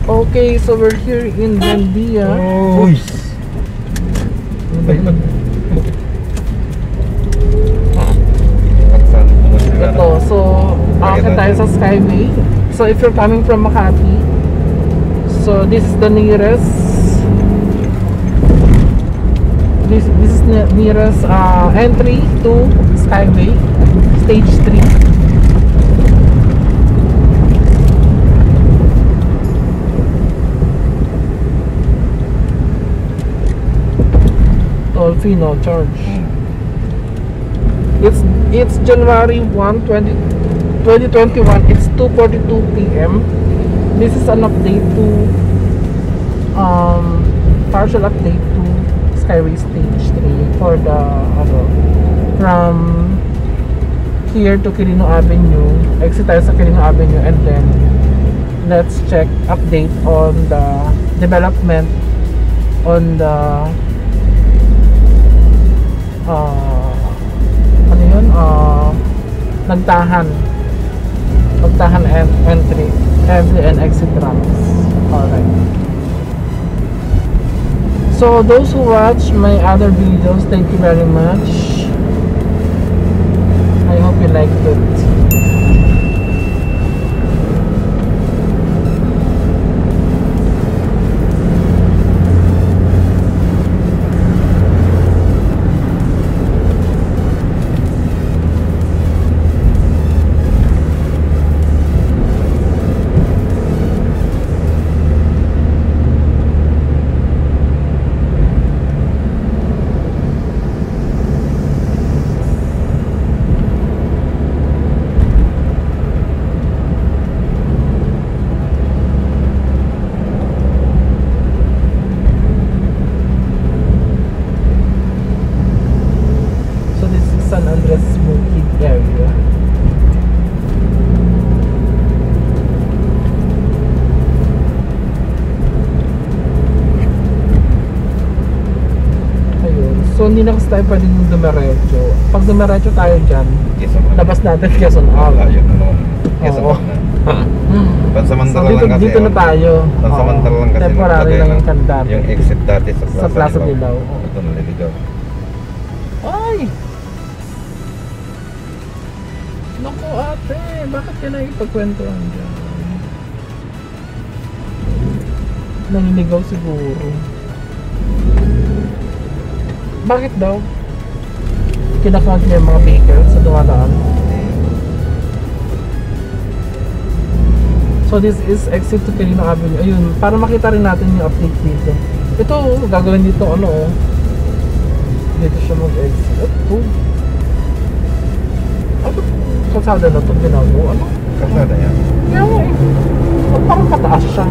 Okay, so we're here in Buendia. Oh, Ito, so aakyat tayo sa Skyway. So if you're coming from Makati, so this is the nearest. This is the nearest entry to Skyway, stage 3. Toll fee, no charge. It's January 1, 2021. It's 2:42 p.m. This is an update to partial update to Skyway Stage 3 for the from here to Quirino Avenue. Exit tayo sa Quirino Avenue, and then let's check update on the development on the ano yun, nagtahan and entry and exit ramps. Alright, so those who watch my other videos, thank you very much. I hope you liked it. San Andres Bukid area. Ayun. So hindi na kasi tayo pwedeng dumiretso. Pag dumiretso tayo dyan, labas natin Quezon Ave. Oo. Pansamantala so, lang kasi. Dito na tayo. Pansamantala lang kasi. Temporary lang yung kandar. Yung exit dati sa Plaza Dilaw. Ito naliligaw. Ay! Naku ate, bakit ka na ipagkwentuhan dyan? Naninigaw siguro. Bakit daw? Kinakount niya yung mga vehicle sa dumadaan. So this is exit to Quirino Avenue. Ayun, para makita rin natin yung update dito. Ito, gagawin dito dito siya mag-exit. Ito. Kalsada na ito ginagawa. Kalsada yan? Kaya nga eh. Parang pataas siya.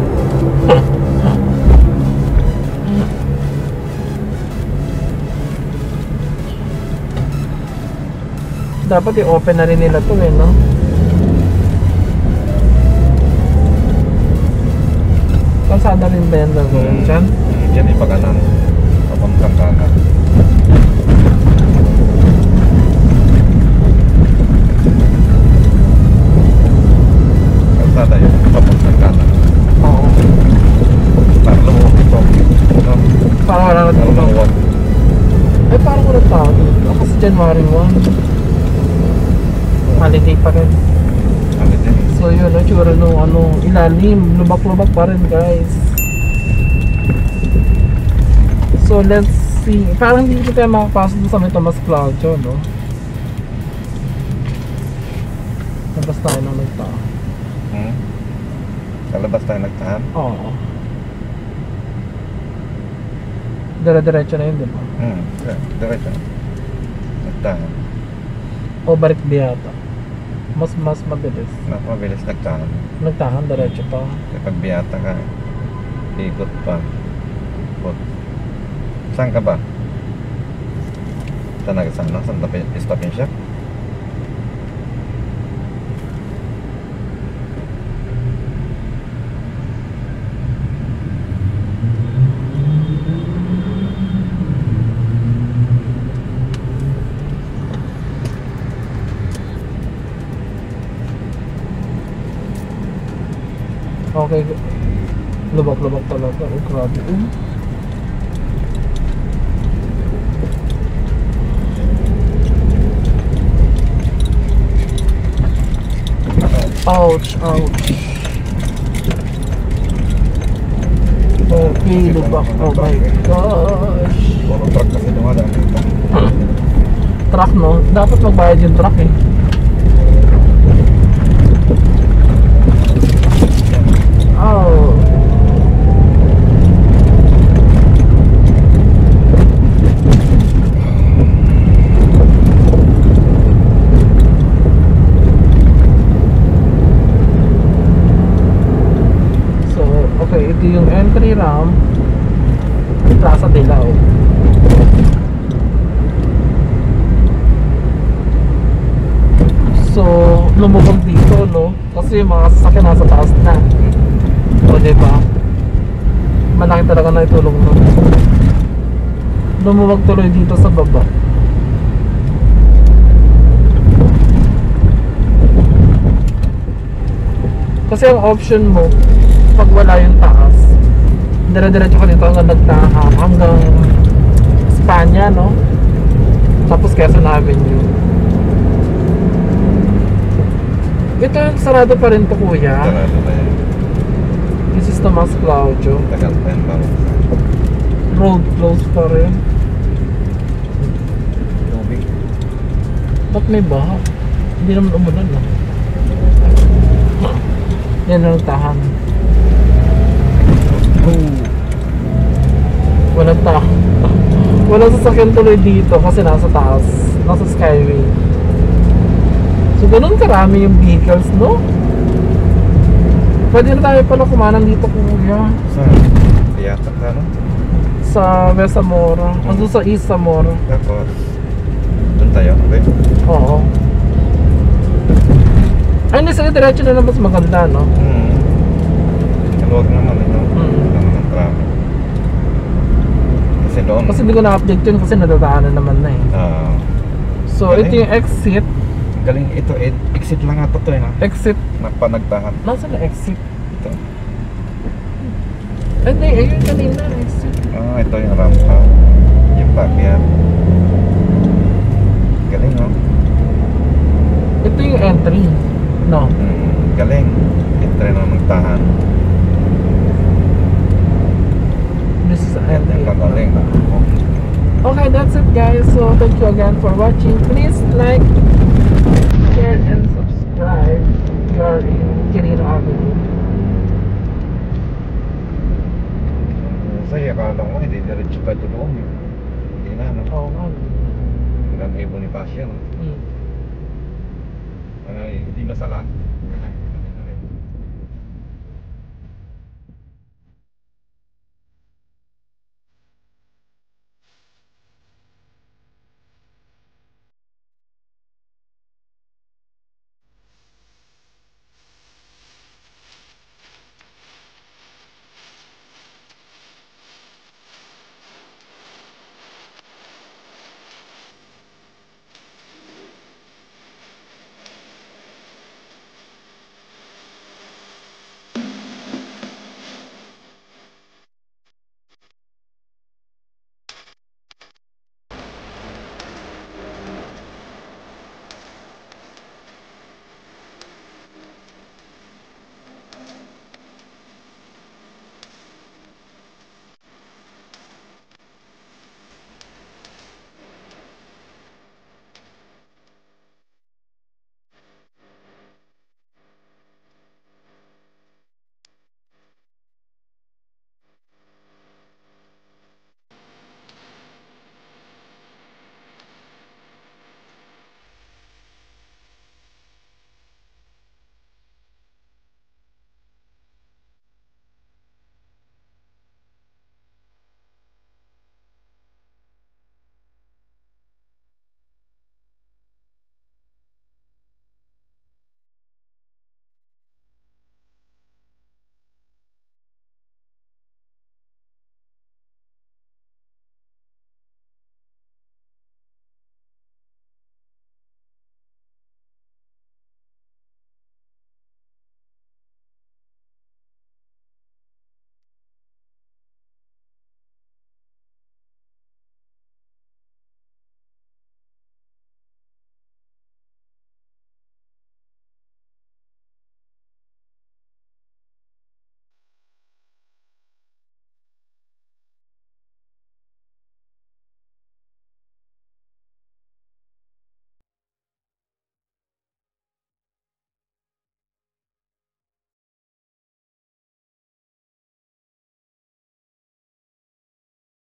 Dapat i-open na rin nila ito eh, no? Kalsada rin ba yan gagawin dyan? Diyan ipaganan. Papuntang kanan. Kalsada yun. Papuntang kanan. Oo. Para lumuwag ito. No? Parang wala na Para lumuwag. Eh parang wala tao dito. Kasi January 1. Holiday pa rin. Holiday. So yun, tsura nung ilalim. Lubak-lubak pa rin guys. So let's see. Parang hindi tayo makapasok sa may Tomas Claudio, no? Labas tayo ng nagtao. Kalabas tayo nagtahan? Oo. Dire-diretso na yun, di ba? Diretso. Nagtahan. O balik biyata. Mas mabilis. Mas mabilis nagtahan. Nagtahan, diretso pa. Kapag biyata ka, ikot pa. Ikot. Saan ka ba? Saan sa ano? Saan stopin siya? Okay. Lubak-lubak talaga. Oh, grabe. Ouch, ouch. Okay, lubak. Oh my gosh. Puro truck kasi dumadaan dito. Truck, no? Dapat magbayad yung truck eh. Oh. So, okay, ito yung entry ramp. Plaza Dilao. So, lumubog dito, no? Kasi yung mga sasakyan nasa taas na. O, diba? Malaki talaga na itulong nun. Lumubog tuloy dito sa baba. Kasi ang option mo, pag wala yung taas, dire-diretso ka dito hanggang Nagtahan, hanggang Espanya, no? Tapos Quezon Avenue. Ito yung sarado pa rin to, kuya. Sarado na yan. This is Tomas Claudio. Tagal pa yan bago. Road closed pa rin. Tubig. Ba't may baha? Hindi naman umulan, no? Yan ang Nagtahan. Walang walang sasakyan tuloy dito kasi nasa taas, nasa skyway. So ganun karami yung vehicles, no? Pwede na tayo pala kumanan dito, kuya. Saan? Kayatan ka, no? Sa West Zamora, andun sa East Zamora. Tapos, doon tayo, okay? Oo. Ay, hindi, sa diretso na lang mas maganda, no? Huwag naman, no? Mm. Naman ang traffic. Kasi doon. Kasi hindi ko na-update yun kasi nadadaanan naman na eh. So, galing. ito yung exit. Galing ito, exit lang ata to, eh, no? Exit. Napanagtahan. Nasaan na exit? Ito. Ay, hindi, ayun kanina, exit. Ito yung rampa. Yung backyard. Galing, no? Ito yung entry. No. Galing. Entry na magtahan. This is the entry. Galing. Okay, that's it, guys. So, thank you again for watching. Please like, share, and subscribe. You are in Quirino Avenue. Saya akala ko, hindi diretso ka doon. Hindi na, no? Oo nga. Hanggang Bonifacio, no? Mm. Ay, hindi masalan.